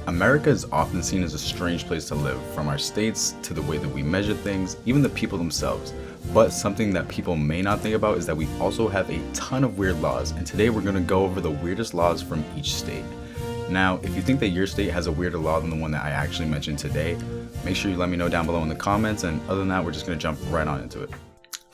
America is often seen as a strange place to live, from our states to the way that we measure things, even the people themselves. But something that people may not think about is that we also have a ton of weird laws, and today we're going to go over the weirdest laws from each state. Now, if you think that your state has a weirder law than the one that I actually mentioned today, make sure you let me know down below in the comments, and other than that, we're just going to jump right on into it.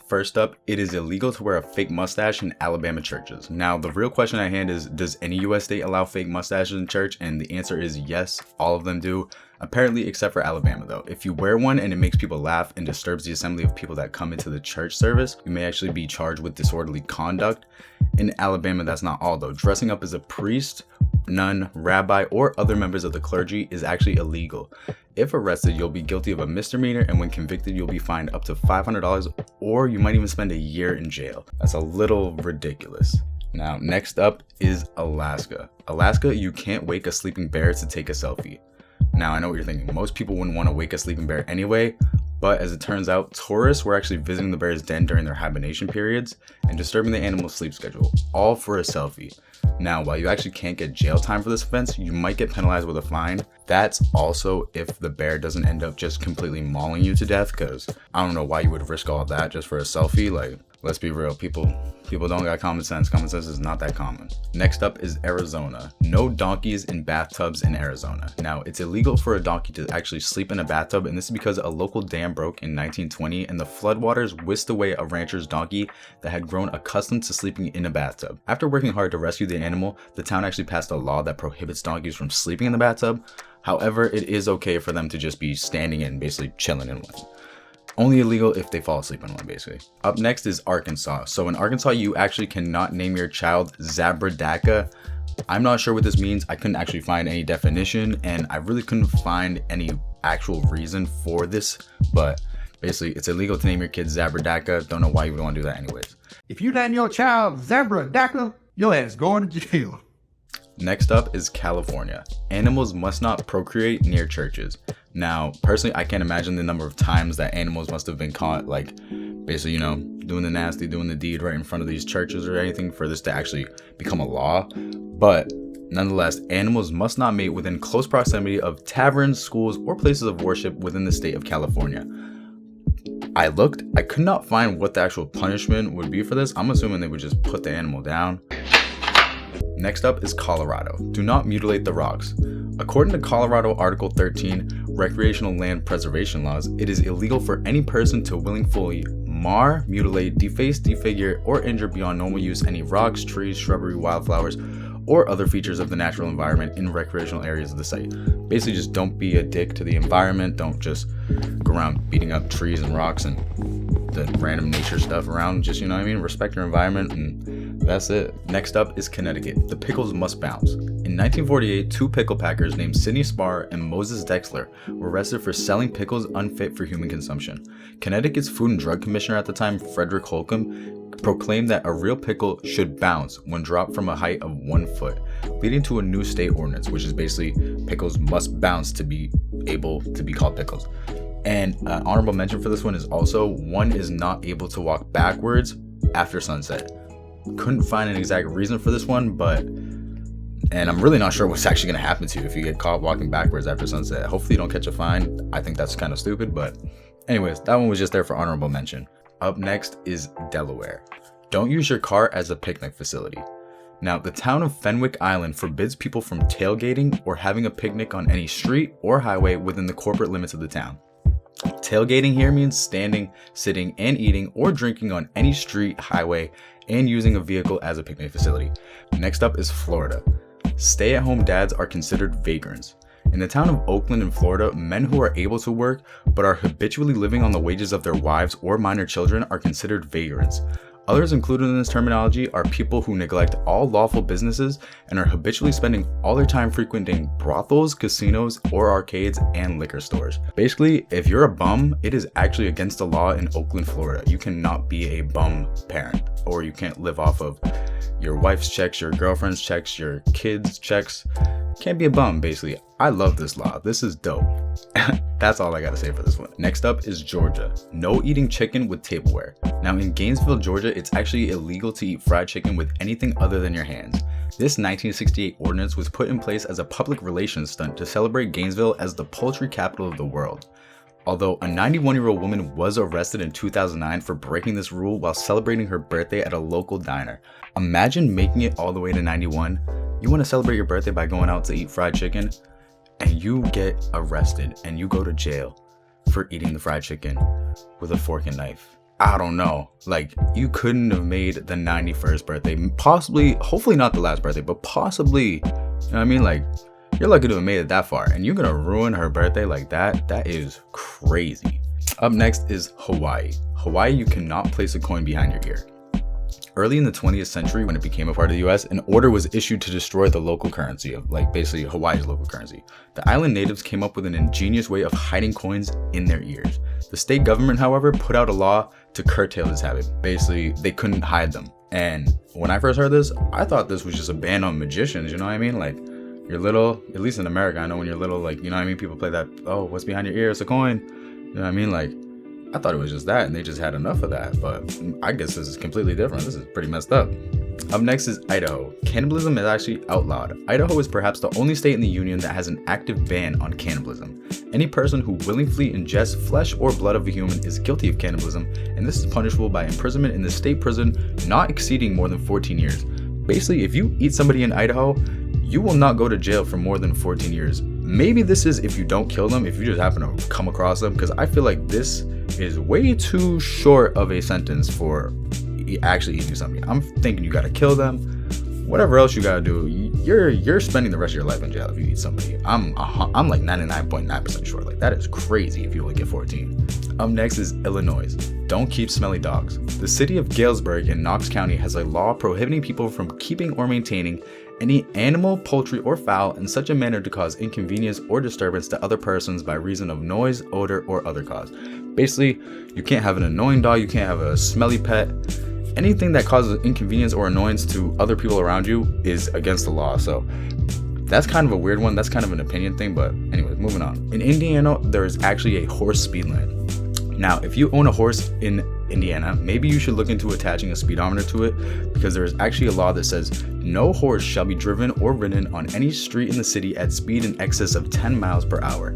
First up, it is illegal to wear a fake mustache in Alabama churches. Now, the real question at hand is, does any U.S. state allow fake mustaches in church? And the answer is yes, all of them do. Apparently, except for Alabama though. If you wear one and it makes people laugh and disturbs the assembly of people that come into the church service, you may actually be charged with disorderly conduct. In Alabama, that's not all though. Dressing up as a priest, nun, rabbi, or other members of the clergy is actually illegal. If arrested, you'll be guilty of a misdemeanor, and when convicted, you'll be fined up to $500, or you might even spend a year in jail. That's a little ridiculous. Now, next up is Alaska. Alaska, you can't wake a sleeping bear to take a selfie. Now, I know what you're thinking. Most people wouldn't want to wake a sleeping bear anyway, but as it turns out, tourists were actually visiting the bear's den during their hibernation periods and disturbing the animal's sleep schedule, all for a selfie. Now, while you actually can't get jail time for this offense, you might get penalized with a fine. That's also if the bear doesn't end up just completely mauling you to death, because I don't know why you would risk all that just for a selfie. Like, let's be real, people don't got common sense. Common sense is not that common. Next up is Arizona. No donkeys in bathtubs in Arizona. Now, it's illegal for a donkey to actually sleep in a bathtub, and this is because a local dam broke in 1920 and the floodwaters whisked away a rancher's donkey that had grown accustomed to sleeping in a bathtub. After working hard to rescue the animal, the town actually passed a law that prohibits donkeys from sleeping in the bathtub. However, it is okay for them to just be standing in, basically chilling in one. Only illegal if they fall asleep in one, basically. Up next is Arkansas. So in Arkansas, you actually cannot name your child Zabradaka. I'm not sure what this means. I couldn't actually find any definition, and I really couldn't find any actual reason for this, but basically it's illegal to name your kid Zabradaka. Don't know why you would want to do that anyways. If you name your child Zabradaka, your ass going to jail. Next up is California. Animals must not procreate near churches. Now, personally, I can't imagine the number of times that animals must have been caught, like, basically, doing the nasty, doing the deed right in front of these churches or anything for this to actually become a law. But nonetheless, animals must not mate within close proximity of taverns, schools, or places of worship within the state of California. I could not find what the actual punishment would be for this. I'm assuming they would just put the animal down. Next up is Colorado. Do not mutilate the rocks. According to Colorado Article 13, Recreational Land Preservation Laws, it is illegal for any person to willingly mar, mutilate, deface, defigure, or injure beyond normal use any rocks, trees, shrubbery, wildflowers, or other features of the natural environment in recreational areas of the site. Basically, just don't be a dick to the environment. Don't just go around beating up trees and rocks and the random nature stuff around. Just, respect your environment, and that's it. Next up is Connecticut. The pickles must bounce. In 1948, two pickle packers named Sidney Spar and Moses Dexler were arrested for selling pickles unfit for human consumption. Connecticut's Food and Drug Commissioner at the time, Frederick Holcomb, proclaimed that a real pickle should bounce when dropped from a height of 1 foot, leading to a new state ordinance, which is basically pickles must bounce to be able to be called pickles. And honorable mention for this one is also one is not able to walk backwards after sunset. Couldn't find an exact reason for this one, and I'm really not sure what's actually going to happen to you if you get caught walking backwards after sunset. Hopefully you don't catch a fine. I think that's kind of stupid, but anyways, that one was just there for honorable mention. Up next is Delaware. Don't use your car as a picnic facility. Now, the town of Fenwick Island forbids people from tailgating or having a picnic on any street or highway within the corporate limits of the town. Tailgating here means standing, sitting, and eating or drinking on any street, highway, and using a vehicle as a picnic facility. Next up is Florida. Stay-at-home dads are considered vagrants. In the town of Oakland in Florida, men who are able to work but are habitually living on the wages of their wives or minor children are considered vagrants. Others included in this terminology are people who neglect all lawful businesses and are habitually spending all their time frequenting brothels, casinos, or arcades and liquor stores. Basically, if you're a bum, it is actually against the law in Oakland, Florida. You cannot be a bum parent, or you can't live off of your wife's checks, your girlfriend's checks, your kids' checks. Can't be a bum, basically. I love this law. This is dope. That's all I gotta say for this one. Next up is Georgia. No eating chicken with tableware. Now in Gainesville, Georgia, it's actually illegal to eat fried chicken with anything other than your hands. This 1968 ordinance was put in place as a public relations stunt to celebrate Gainesville as the poultry capital of the world. Although a 91-year-old woman was arrested in 2009 for breaking this rule while celebrating her birthday at a local diner. Imagine making it all the way to 91. You want to celebrate your birthday by going out to eat fried chicken, and you get arrested and you go to jail for eating the fried chicken with a fork and knife. I don't know. Like, you couldn't have made the 91st birthday, possibly, hopefully not the last birthday, but possibly, you know what I mean? Like, you're lucky to have made it that far, and you're gonna ruin her birthday like that? That is crazy. Up next is Hawaii. Hawaii, you cannot place a coin behind your ear. Early in the 20th century, when it became a part of the US, an order was issued to destroy the local currency of, like, basically Hawaii's local currency. The island natives came up with an ingenious way of hiding coins in their ears. The state government, however, put out a law to curtail this habit. Basically, they couldn't hide them. And when I first heard this, I thought this was just a ban on magicians, you know what I mean? Like, you're little, at least in America, I know when you're little, like, you know what I mean? People play that, oh, what's behind your ear? It's a coin. You know what I mean? Like, I thought it was just that, and they just had enough of that. But I guess this is completely different. This is pretty messed up. Up next is Idaho. Cannibalism is actually outlawed. Idaho is perhaps the only state in the union that has an active ban on cannibalism. Any person who willingly ingests flesh or blood of a human is guilty of cannibalism, and this is punishable by imprisonment in the state prison not exceeding more than 14 years. Basically, if you eat somebody in Idaho, you will not go to jail for more than 14 years. Maybe this is if you don't kill them, if you just happen to come across them, because I feel like this is way too short of a sentence for actually eating somebody. I'm thinking you gotta kill them. Whatever else you gotta do, you're spending the rest of your life in jail if you eat somebody. I'm like 99.9% sure. Like, that is crazy if you only get 14. Up next is Illinois. Don't keep smelly dogs. The city of Galesburg in Knox County has a law prohibiting people from keeping or maintaining any animal, poultry, or fowl in such a manner to cause inconvenience or disturbance to other persons by reason of noise, odor, or other cause. Basically, you can't have an annoying dog, you can't have a smelly pet. Anything that causes inconvenience or annoyance to other people around you is against the law. So that's kind of a weird one. That's kind of an opinion thing, but anyways, moving on. In Indiana, there is actually a horse speed limit. Now, if you own a horse in Indiana, maybe you should look into attaching a speedometer to it, because there is actually a law that says no horse shall be driven or ridden on any street in the city at speed in excess of 10 miles per hour.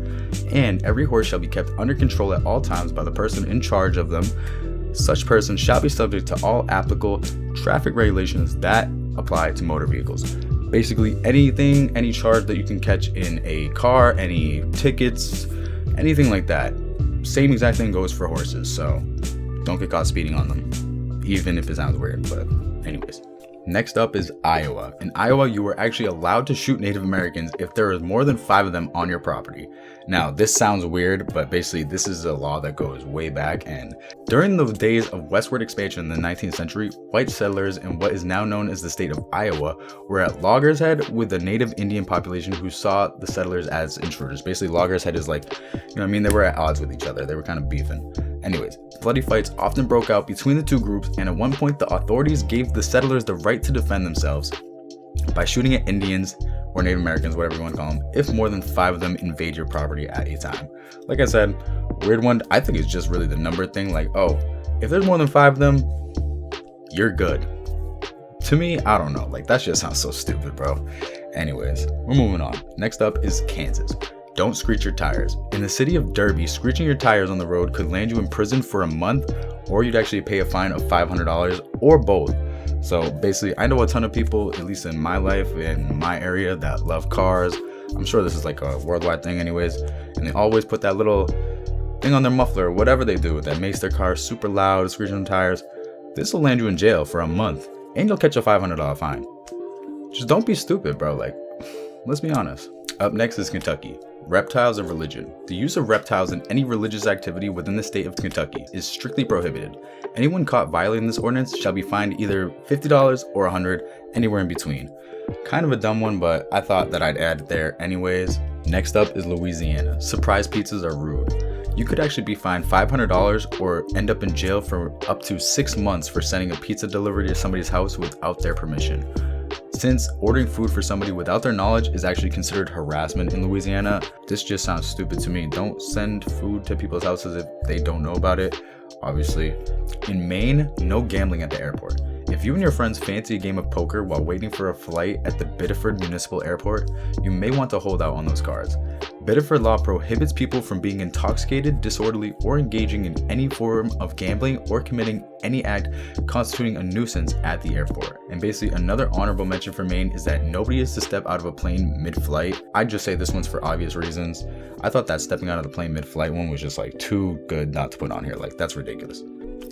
And every horse shall be kept under control at all times by the person in charge of them. Such person shall be subject to all applicable traffic regulations that apply to motor vehicles. Basically, anything, any charge that you can catch in a car, any tickets, anything like that. Same exact thing goes for horses, so don't get caught speeding on them, even if it sounds weird, but anyways. Next up is Iowa. In Iowa, you were actually allowed to shoot Native Americans if there is more than 5 of them on your property. Now, this sounds weird, but basically this is a law that goes way back, and during the days of westward expansion in the 19th century, white settlers in what is now known as the state of Iowa were at logger's head with the native Indian population who saw the settlers as intruders. Basically, logger's head is like, you know what I mean, they were at odds with each other. They were kind of beefing. Anyways, bloody fights often broke out between the two groups, and at one point the authorities gave the settlers the right to defend themselves by shooting at Indians or Native Americans, whatever you want to call them, if more than 5 of them invade your property at a time. Like I said, weird one. I think it's just really the number thing. Like, oh, if there's more than 5 of them, you're good. To me, I don't know. Like, that just sounds so stupid, bro. Anyways, we're moving on. Next up is Kansas. Don't screech your tires. In the city of Derby, screeching your tires on the road could land you in prison for a month, or you'd actually pay a fine of $500, or both. So basically, I know a ton of people, at least in my life, in my area, that love cars. I'm sure this is like a worldwide thing anyways, and they always put that little thing on their muffler, or whatever they do, that makes their car super loud, screeching on tires. This will land you in jail for a month, and you'll catch a $500 fine. Just don't be stupid, bro. Like, let's be honest. Up next is Kentucky. Reptiles and religion. The use of reptiles in any religious activity within the state of Kentucky is strictly prohibited. Anyone caught violating this ordinance shall be fined either $50 or $100, anywhere in between. Kind of a dumb one, but I thought that I'd add it there anyways. Next up is Louisiana. Surprise pizzas are rude. You could actually be fined $500 or end up in jail for up to 6 months for sending a pizza delivery to somebody's house without their permission. Since ordering food for somebody without their knowledge is actually considered harassment in Louisiana, this just sounds stupid to me. Don't send food to people's houses if they don't know about it, obviously. In Maine, no gambling at the airport. If you and your friends fancy a game of poker while waiting for a flight at the Biddeford Municipal Airport, you may want to hold out on those cards. Biddeford law prohibits people from being intoxicated, disorderly, or engaging in any form of gambling or committing any act constituting a nuisance at the airport. And basically, another honorable mention for Maine is that nobody is to step out of a plane mid-flight. I'd just say this one's for obvious reasons. I thought that stepping out of the plane mid-flight one was just like too good not to put on here. Like, that's ridiculous.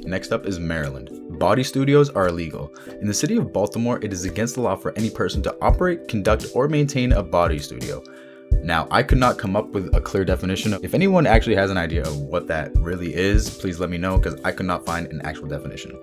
Next up is Maryland. Body studios are illegal. In the city of Baltimore, it is against the law for any person to operate, conduct, or maintain a body studio. Now, I could not come up with a clear definition. If anyone actually has an idea of what that really is, please let me know, because I could not find an actual definition.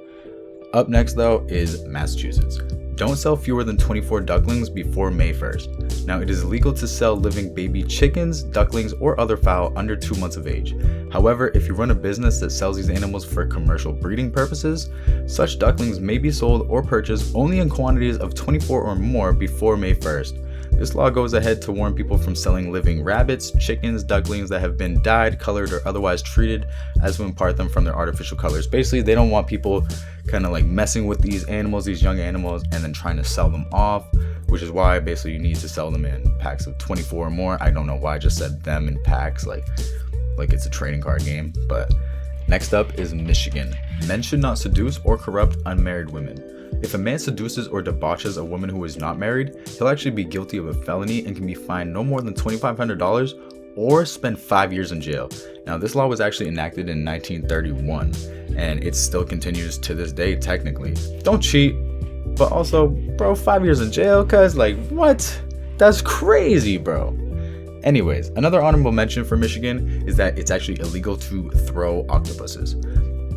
Up next, though, is Massachusetts. Don't sell fewer than 24 ducklings before May 1st. Now, it is illegal to sell living baby chickens, ducklings, or other fowl under 2 months of age. However, if you run a business that sells these animals for commercial breeding purposes, such ducklings may be sold or purchased only in quantities of 24 or more before May 1st. This law goes ahead to warn people from selling living rabbits, chickens, ducklings that have been dyed, colored, or otherwise treated as to impart them from their artificial colors. Basically, they don't want people kind of like messing with these animals, these young animals, and then trying to sell them off, which is why basically you need to sell them in packs of 24 or more. I don't know why I just said them in packs, like it's a trading card game. But next up is Michigan. Men should not seduce or corrupt unmarried women. If a man seduces or debauches a woman who is not married, he'll actually be guilty of a felony and can be fined no more than $2,500 or spend 5 years in jail. Now, this law was actually enacted in 1931, and it still continues to this day, technically. Don't cheat, but also, bro, 5 years in jail, cuz like, what? That's crazy, bro. Anyways, another honorable mention for Michigan is that it's actually illegal to throw octopuses,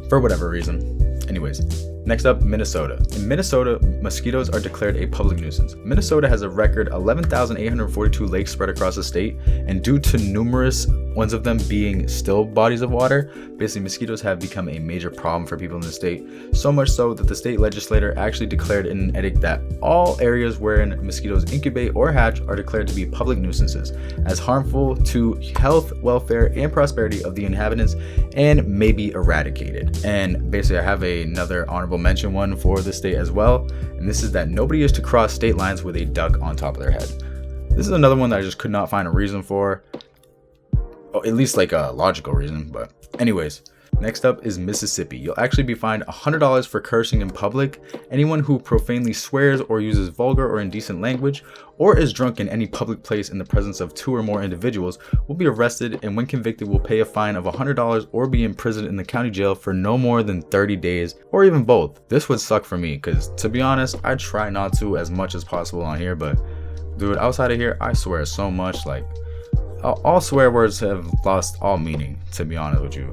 for whatever reason. Anyways, next up, Minnesota. In Minnesota, mosquitoes are declared a public nuisance. Minnesota has a record 11,842 lakes spread across the state, and due to numerous ones of them being still bodies of water, basically mosquitoes have become a major problem for people in the state, so much so that the state legislature actually declared in an edict that all areas wherein mosquitoes incubate or hatch are declared to be public nuisances, as harmful to health, welfare, and prosperity of the inhabitants, and may be eradicated. And basically I have another honorable mention one for the state as well, and this is that nobody is to cross state lines with a duck on top of their head. This is another one that I just could not find a reason for, or at least like a logical reason. But anyways, next up is Mississippi. You'll actually be fined $100 for cursing in public. Anyone who profanely swears or uses vulgar or indecent language or is drunk in any public place in the presence of 2 or more individuals will be arrested, and when convicted will pay a fine of $100 or be imprisoned in the county jail for no more than 30 days or even both. This would suck for me because, to be honest, I try not to as much as possible on here, but dude, outside of here I swear so much. Like, all swear words have lost all meaning, to be honest with you.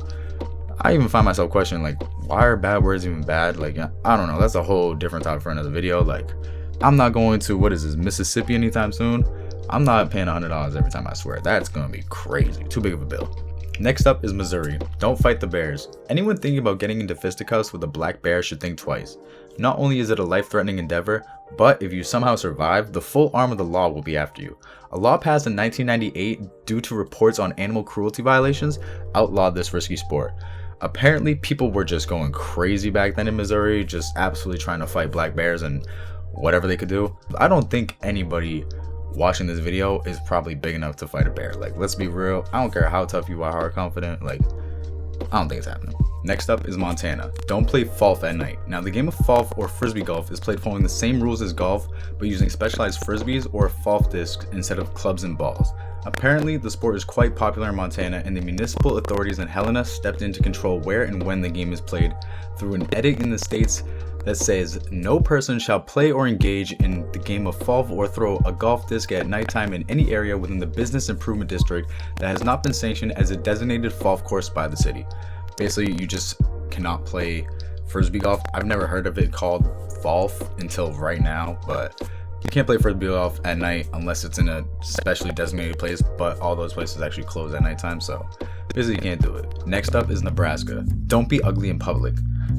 I even find myself questioning, like, why are bad words even bad? Like, I don't know. That's a whole different topic for another video. Like, I'm not going to, Mississippi anytime soon. I'm not paying $100 every time I swear. That's going to be crazy. Too big of a bill. Next up is Missouri. Don't fight the bears. Anyone thinking about getting into fisticuffs with a black bear should think twice. Not only is it a life-threatening endeavor, but if you somehow survive, the full arm of the law will be after you. A law passed in 1998 due to reports on animal cruelty violations outlawed this risky sport. Apparently, people were just going crazy back then in Missouri, just absolutely trying to fight black bears and whatever they could do. I don't think anybody watching this video is probably big enough to fight a bear. Like, let's be real. I don't care how tough you are, how confident. Like, I don't think it's happening. Next up is Montana. Don't play golf at night. Now, the game of golf or frisbee golf is played following the same rules as golf, but using specialized frisbees or golf discs instead of clubs and balls. Apparently, the sport is quite popular in Montana, and the municipal authorities in Helena stepped in to control where and when the game is played through an edict in the states that says no person shall play or engage in the game of golf or throw a golf disc at nighttime in any area within the business improvement district that has not been sanctioned as a designated golf course by the city. Basically, you just cannot play frisbee golf. I've never heard of it called golf until right now, but you can't play frisbee golf at night unless it's in a specially designated place, but all those places actually close at nighttime, so basically you can't do it. Next up is Nebraska. Don't be ugly in public.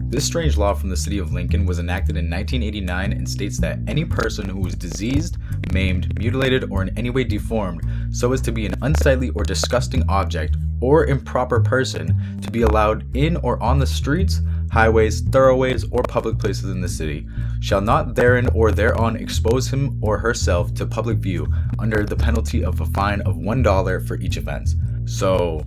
This strange law from the city of Lincoln was enacted in 1989 and states that any person who is diseased, maimed, mutilated, or in any way deformed so as to be an unsightly or disgusting object or improper person to be allowed in or on the streets, highways, thoroughways, or public places in the city, shall not therein or thereon expose him or herself to public view under the penalty of a fine of $1 for each offense. So,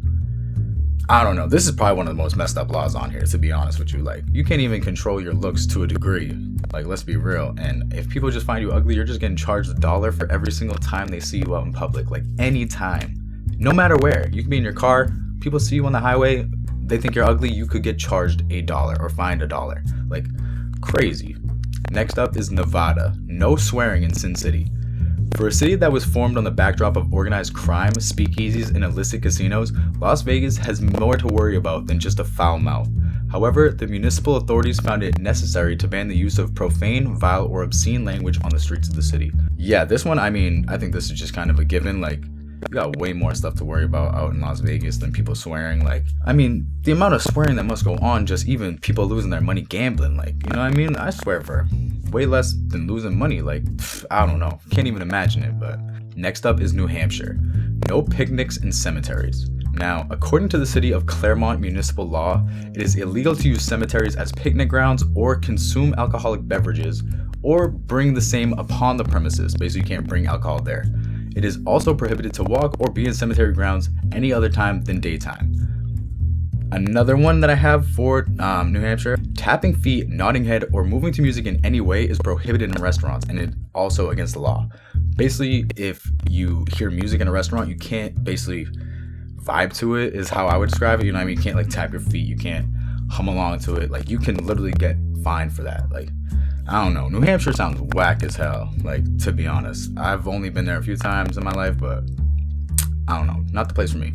I don't know. This is probably one of the most messed up laws on here, to be honest with you. Like, you can't even control your looks to a degree. Like, let's be real. And if people just find you ugly, you're just getting charged $1 for every single time they see you out in public. Like, any time. No matter where. You can be in your car, people see you on the highway, they think you're ugly, you could get charged $1 or fined $1. Like, crazy. Next up is Nevada. No swearing in Sin City. For a city that was formed on the backdrop of organized crime, speakeasies, and illicit casinos, Las Vegas has more to worry about than just a foul mouth. However, the municipal authorities found it necessary to ban the use of profane, vile, or obscene language on the streets of the city. Yeah, this one, I think this is just kind of a given. Like, you got way more stuff to worry about out in Las Vegas than people swearing. Like, the amount of swearing that must go on, just even people losing their money gambling. Like, you know what I mean? I swear for way less than losing money. Like, I don't know. Can't even imagine it. But next up is New Hampshire. No picnics in cemeteries. Now, according to the city of Claremont municipal law, it is illegal to use cemeteries as picnic grounds or consume alcoholic beverages or bring the same upon the premises. Basically, you can't bring alcohol there. It is also prohibited to walk or be in cemetery grounds any other time than daytime. Another one that I have for New Hampshire, tapping feet, nodding head, or moving to music in any way is prohibited in restaurants, and it's also against the law. Basically, if you hear music in a restaurant, you can't basically vibe to it, is how I would describe it. You know what I mean? You can't like tap your feet, you can't hum along to it. Like, you can literally get fined for that. Like, I don't know. New Hampshire sounds whack as hell, like, to be honest. I've only been there a few times in my life, but I don't know. Not the place for me.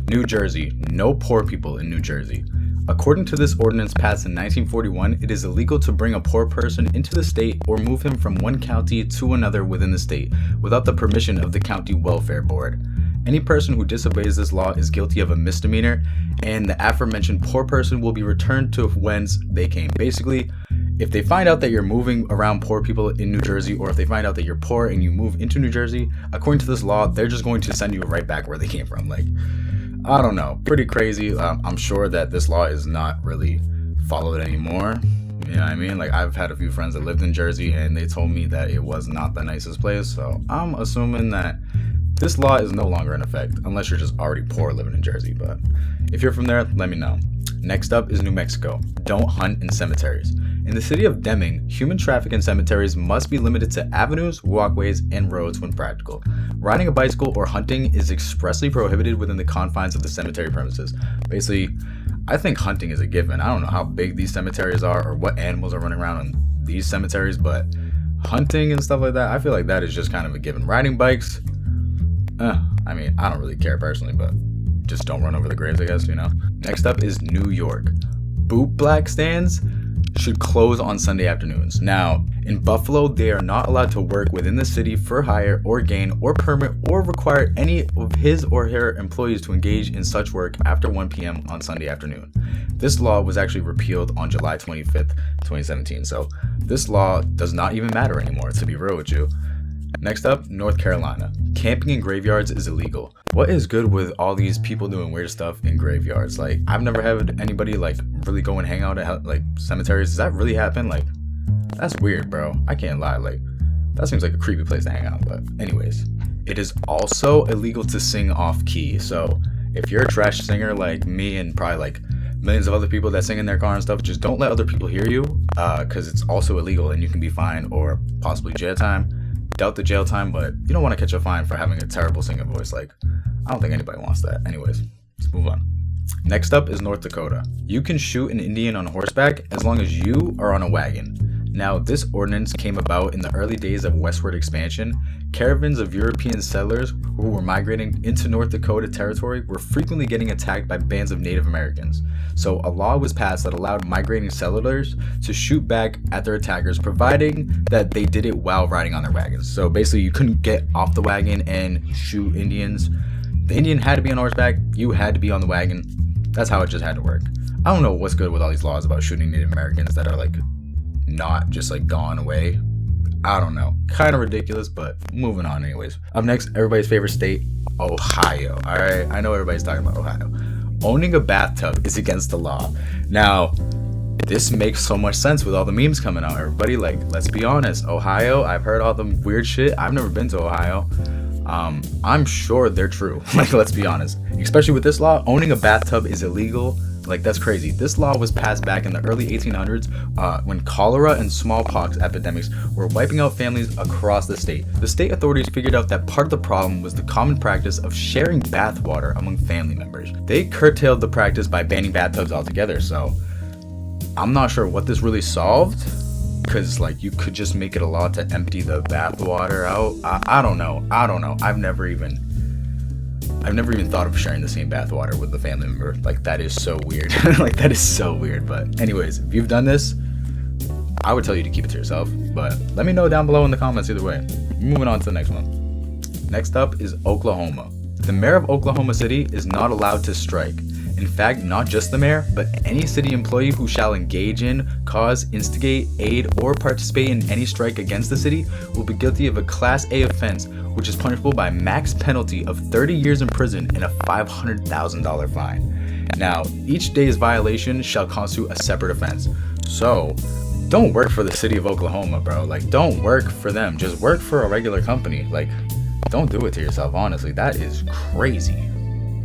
New Jersey. No poor people in New Jersey. According to this ordinance passed in 1941, it is illegal to bring a poor person into the state or move him from one county to another within the state without the permission of the county welfare board. Any person who disobeys this law is guilty of a misdemeanor, and the aforementioned poor person will be returned to whence they came. Basically, if they find out that you're moving around poor people in New Jersey, or if they find out that you're poor and you move into New Jersey, according to this law, they're just going to send you right back where they came from. Like, I don't know. Pretty crazy. I'm sure that this law is not really followed anymore. You know what I mean? Like, I've had a few friends that lived in Jersey, and they told me that it was not the nicest place. So I'm assuming that this law is no longer in effect, unless you're just already poor living in Jersey. But if you're from there, let me know. Next up is New Mexico. Don't hunt in cemeteries. In the city of Deming, human traffic in cemeteries must be limited to avenues, walkways, and roads when practical. Riding a bicycle or hunting is expressly prohibited within the confines of the cemetery premises. Basically, I think hunting is a given. I don't know how big these cemeteries are or what animals are running around in these cemeteries, but hunting and stuff like that, I feel like that is just kind of a given. Riding bikes, I don't really care personally, but just don't run over the graves, I guess, you know. Next up is New York. Boot black stands should close on Sunday afternoons. Now, in Buffalo, they are not allowed to work within the city for hire or gain or permit or require any of his or her employees to engage in such work after 1 p.m. on Sunday afternoon. This law was actually repealed on July 25th, 2017, so this law does not even matter anymore, to be real with you. Next up, North Carolina. Camping in graveyards is illegal. What is good with all these people doing weird stuff in graveyards? Like, I've never had anybody like really go and hang out at like cemeteries. Does that really happen? Like, that's weird, bro. I can't lie. Like, that seems like a creepy place to hang out. But anyways, it is also illegal to sing off key. So if you're a trash singer like me and probably like millions of other people that sing in their car and stuff, just don't let other people hear you, because it's also illegal and you can be fined or possibly jail time. Doubt the jail time, but you don't want to catch a fine for having a terrible singing voice. Like, I don't think anybody wants that. Anyways, let's move on. Next up is North Dakota. You can shoot an Indian on horseback as long as you are on a wagon. Now, this ordinance came about in the early days of westward expansion. Caravans of European settlers who were migrating into North Dakota territory were frequently getting attacked by bands of Native Americans. So a law was passed that allowed migrating settlers to shoot back at their attackers, providing that they did it while riding on their wagons. So basically, you couldn't get off the wagon and shoot Indians. The Indian had to be on horseback, you had to be on the wagon. That's how it just had to work. I don't know what's good with all these laws about shooting Native Americans that are like not just like gone away. I don't know. Kind of ridiculous, but moving on anyways. Up next, everybody's favorite state, Ohio. All right, I know everybody's talking about Ohio. Owning a bathtub is against the law. Now, this makes so much sense with all the memes coming out. Everybody, like, let's be honest. Ohio, I've heard all the weird shit. I've never been to Ohio. I'm sure they're true. Like, let's be honest. Especially with this law, owning a bathtub is illegal. Like, that's crazy. This law was passed back in the early 1800s when cholera and smallpox epidemics were wiping out families across the state. The state authorities figured out that part of the problem was the common practice of sharing bath water among family members. They curtailed the practice by banning bathtubs altogether, so I'm not sure what this really solved, because like you could just make it a law to empty the bath water out. I don't know. I've never even thought of sharing the same bath water with a family member. Like, that is so weird. Like, that is so weird. But anyways, if you've done this, I would tell you to keep it to yourself, but let me know down below in the comments either way. Moving on to the next one. Next up is Oklahoma. The mayor of Oklahoma City is not allowed to strike. In fact, not just the mayor, but any city employee who shall engage in, cause, instigate, aid, or participate in any strike against the city will be guilty of a Class A offense, which is punishable by max penalty of 30 years in prison and a $500,000 fine. Now, each day's violation shall constitute a separate offense. So, don't work for the city of Oklahoma, bro. Like, don't work for them. Just work for a regular company. Like, don't do it to yourself, honestly. That is crazy.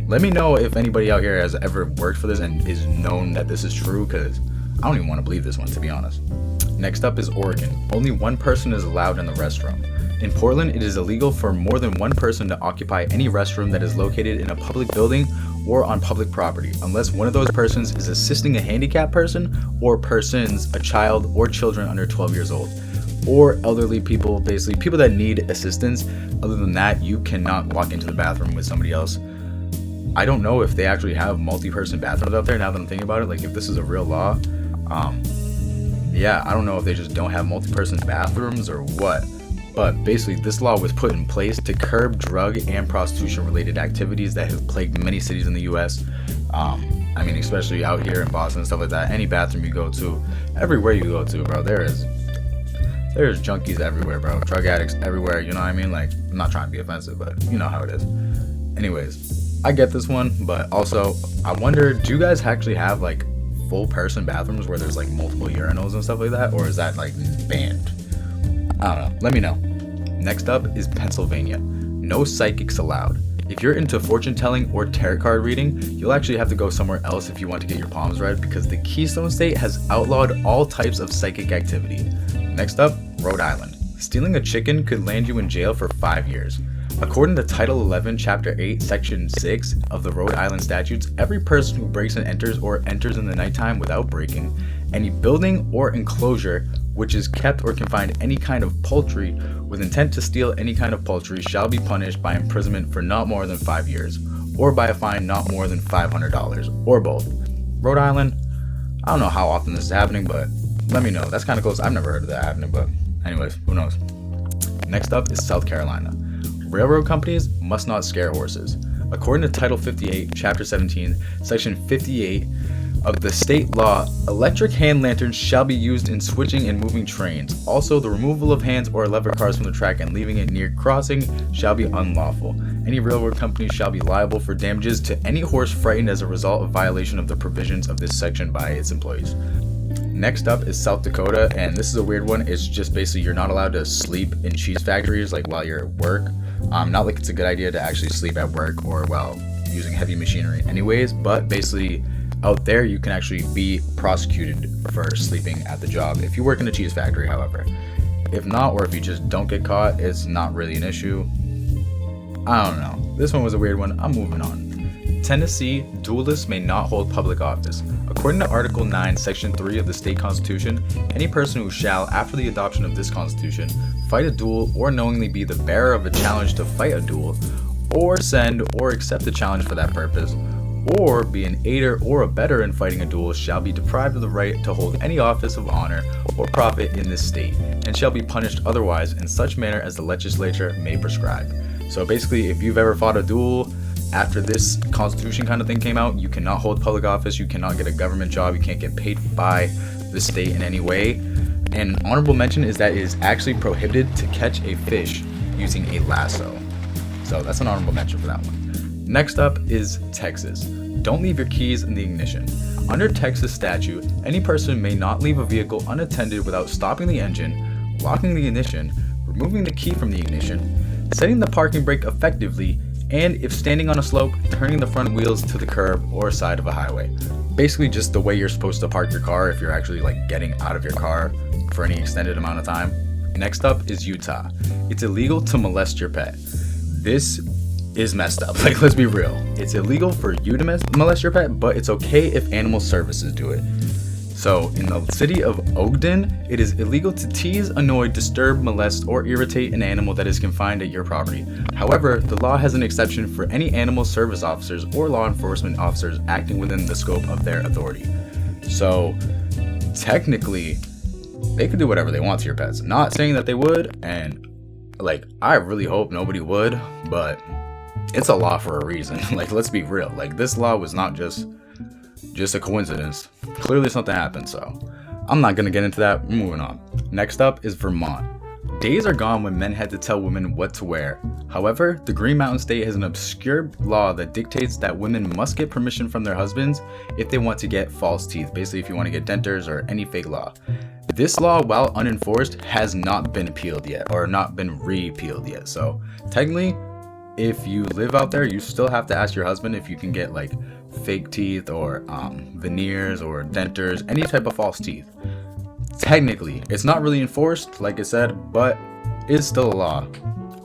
Let me know if anybody out here has ever worked for this and is known that this is true, because I don't even want to believe this one, to be honest. Next up is Oregon. Only one person is allowed in the restroom. In Portland, it is illegal for more than one person to occupy any restroom that is located in a public building or on public property, unless one of those persons is assisting a handicapped person or persons, a child or children under 12 years old, or elderly people, basically people that need assistance. Other than that, you cannot walk into the bathroom with somebody else. I don't know if they actually have multi-person bathrooms out there now that I'm thinking about it. Like, if this is a real law, yeah, I don't know if they just don't have multi-person bathrooms or what. But basically, this law was put in place to curb drug and prostitution-related activities that have plagued many cities in the U.S. I mean, especially out here in Boston and stuff like that. Any bathroom you go to, everywhere you go to, bro, there's junkies everywhere, bro. Drug addicts everywhere, you know what I mean? Like, I'm not trying to be offensive, but you know how it is. Anyways, I get this one, but also, I wonder, do you guys actually have, like, full-person bathrooms where there's, like, multiple urinals and stuff like that? Or is that, like, banned? I don't know. Let me know. Next up is Pennsylvania. No psychics allowed. If you're into fortune telling or tarot card reading, you'll actually have to go somewhere else if you want to get your palms read, because the Keystone State has outlawed all types of psychic activity. Next up, Rhode Island. Stealing a chicken could land you in jail for 5 years. According to Title 11, Chapter 8, Section 6 of the Rhode Island statutes, every person who breaks and enters or enters in the nighttime without breaking any building or enclosure which is kept or confined any kind of poultry with intent to steal any kind of poultry shall be punished by imprisonment for not more than 5 years, or by a fine not more than $500, or both. Rhode Island, I don't know how often this is happening, but let me know. That's kind of close. I've never heard of that happening, but anyways, who knows. Next up is South Carolina. Railroad companies must not scare horses. According to Title 58, Chapter 17, Section 58 of the state law, electric hand lanterns shall be used in switching and moving trains. Also, the removal of hands or lever cars from the track and leaving it near crossing shall be unlawful. Any railroad company shall be liable for damages to any horse frightened as a result of violation of the provisions of this section by its employees. Next up is South Dakota, and this is a weird one. It's just basically you're not allowed to sleep in cheese factories like while you're at work. Not like it's a good idea to actually sleep at work or while using heavy machinery anyways, but basically out there you can actually be prosecuted for sleeping at the job if you work in a cheese factory. However, if not, or if you just don't get caught, it's not really an issue. I don't know. This one was a weird one. I'm moving on. Tennessee, duelists may not hold public office. According to Article 9, Section 3 of the state constitution, any person who shall, after the adoption of this constitution, fight a duel or knowingly be the bearer of a challenge to fight a duel, or send or accept a challenge for that purpose, or be an aider or abettor in fighting a duel shall be deprived of the right to hold any office of honor or profit in this state, and shall be punished otherwise in such manner as the legislature may prescribe. So basically, if you've ever fought a duel, after this constitution kind of thing came out, you cannot hold public office, you cannot get a government job, you can't get paid by the state in any way. And honorable mention is that it is actually prohibited to catch a fish using a lasso. So that's an honorable mention for that one. Next up is Texas. Don't leave your keys in the ignition. Under Texas statute, any person may not leave a vehicle unattended without stopping the engine, locking the ignition, removing the key from the ignition, setting the parking brake effectively, and if standing on a slope, turning the front wheels to the curb or side of a highway. Basically just the way you're supposed to park your car if you're actually like getting out of your car for any extended amount of time. Next up is Utah. It's illegal to molest your pet. This is messed up. Like, let's be real. It's illegal for you to molest your pet, but it's okay if animal services do it. So in the city of Ogden, it is illegal to tease, annoy, disturb, molest, or irritate an animal that is confined at your property. However, the law has an exception for any animal service officers or law enforcement officers acting within the scope of their authority. So technically, they could do whatever they want to your pets. Not saying that they would, and like, I really hope nobody would, but it's a law for a reason. Like, let's be real. Like, this law was not just a coincidence. Clearly something happened, so I'm not gonna get into that. We're moving on. Next up is Vermont. Days are gone when men had to tell women what to wear. However, the Green Mountain State has an obscure law that dictates that women must get permission from their husbands if they want to get false teeth. Basically, if you want to get dentures or any fake law. This law, while unenforced, has not been appealed yet, or not been repealed yet. So technically, if you live out there, you still have to ask your husband if you can get like fake teeth or veneers or dentures, any type of false teeth. Technically, it's not really enforced, like I said, but it's still a law.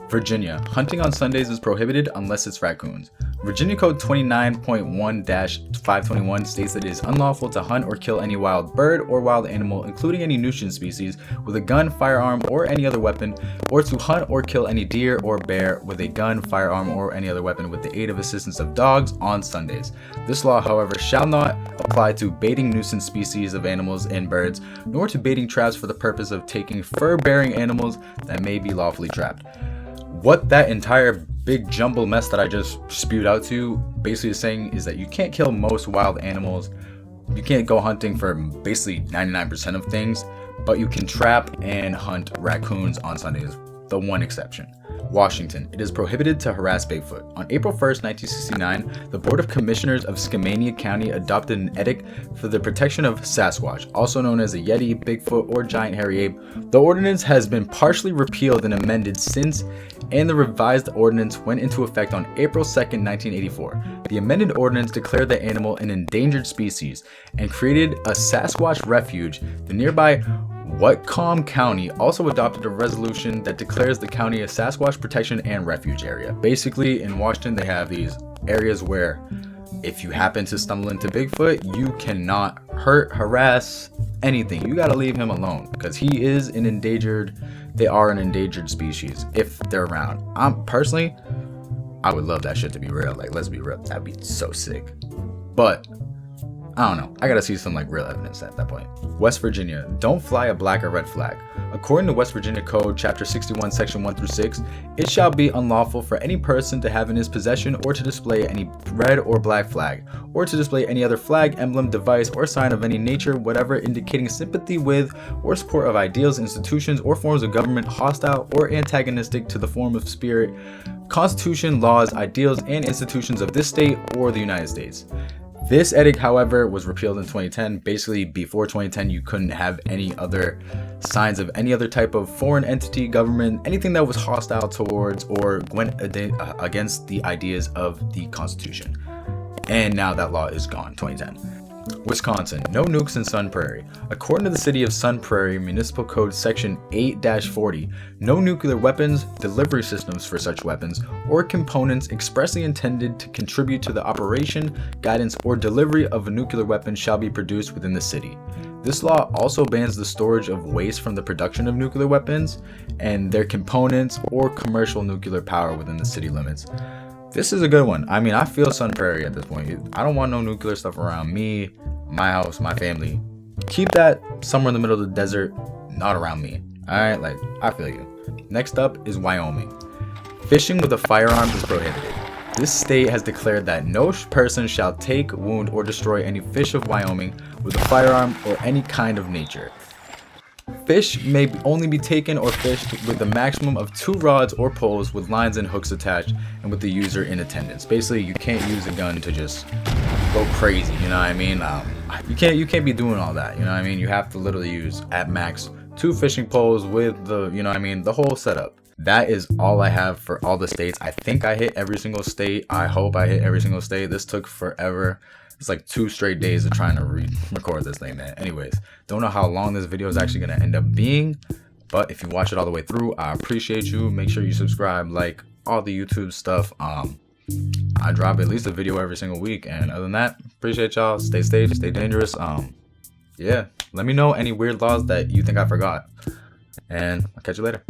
Virginia, hunting on Sundays is prohibited unless it's raccoons. Virginia Code 29.1-521 states that it is unlawful to hunt or kill any wild bird or wild animal, including any nuisance species, with a gun, firearm, or any other weapon, or to hunt or kill any deer or bear with a gun, firearm, or any other weapon with the aid of assistance of dogs on Sundays. This law, however, shall not apply to baiting nuisance species of animals and birds, nor to baiting traps for the purpose of taking fur-bearing animals that may be lawfully trapped. What that entire big jumble mess that I just spewed out to you basically is saying is that you can't kill most wild animals. You can't go hunting for basically 99% of things, but you can trap and hunt raccoons on Sundays, the one exception. Washington, it is prohibited to harass Bigfoot. On April 1st, 1969, the Board of Commissioners of Skamania County adopted an edict for the protection of Sasquatch, also known as a Yeti, Bigfoot, or giant hairy ape. The ordinance has been partially repealed and amended since, and the revised ordinance went into effect on April 2nd, 1984. The amended ordinance declared the animal an endangered species and created a Sasquatch refuge. The nearby Whatcom County also adopted a resolution that declares the county a Sasquatch protection and refuge area. Basically, in Washington, they have these areas where if you happen to stumble into Bigfoot, you cannot hurt, harass, anything. You gotta leave him alone because he is an endangered. They are an endangered species if they're around. Personally, I would love that shit to be real. Like, let's be real. That'd be so sick. But I don't know. I gotta see some like real evidence at that point. West Virginia, don't fly a black or red flag. According to West Virginia Code, Chapter 61, Section 1-6, it shall be unlawful for any person to have in his possession or to display any red or black flag, or to display any other flag, emblem, device, or sign of any nature, whatever, indicating sympathy with or support of ideals, institutions, or forms of government hostile or antagonistic to the form of spirit, constitution, laws, ideals, and institutions of this state or the United States. This edict, however, was repealed in 2010. Basically, before 2010, you couldn't have any other signs of any other type of foreign entity, government, anything that was hostile towards or went against the ideas of the Constitution. And now that law is gone, 2010. Wisconsin, no nukes in Sun Prairie. According to the City of Sun Prairie Municipal Code Section 8-40, no nuclear weapons, delivery systems for such weapons, or components expressly intended to contribute to the operation, guidance, or delivery of a nuclear weapon shall be produced within the city. This law also bans the storage of waste from the production of nuclear weapons and their components or commercial nuclear power within the city limits. This is a good one. I mean, I feel Sun Prairie at this point. I don't want no nuclear stuff around me, my house, my family. Keep that somewhere in the middle of the desert, not around me. Alright, like, I feel you. Next up is Wyoming. Fishing with a firearm is prohibited. This state has declared that no person shall take, wound, or destroy any fish of Wyoming with a firearm or any kind of nature. Fish may only be taken or fished with a maximum of 2 rods or poles with lines and hooks attached and with the user in attendance. Basically, you can't use a gun to just go crazy, you know what I mean? You can't be doing all that, you know what I mean? You have to literally use at max 2 fishing poles with the, you know what I mean, the whole setup. That is all I have for all the states. I think I hit every single state. I hope I hit every single state. This took forever. It's like 2 straight days of trying to record this thing, man. Anyways, don't know how long this video is actually going to end up being, but if you watch it all the way through, I appreciate you. Make sure you subscribe, like all the YouTube stuff. I drop at least a video every single week, and other than that, appreciate y'all. Stay safe, stay dangerous. Yeah, let me know any weird laws that you think I forgot, and I'll catch you later.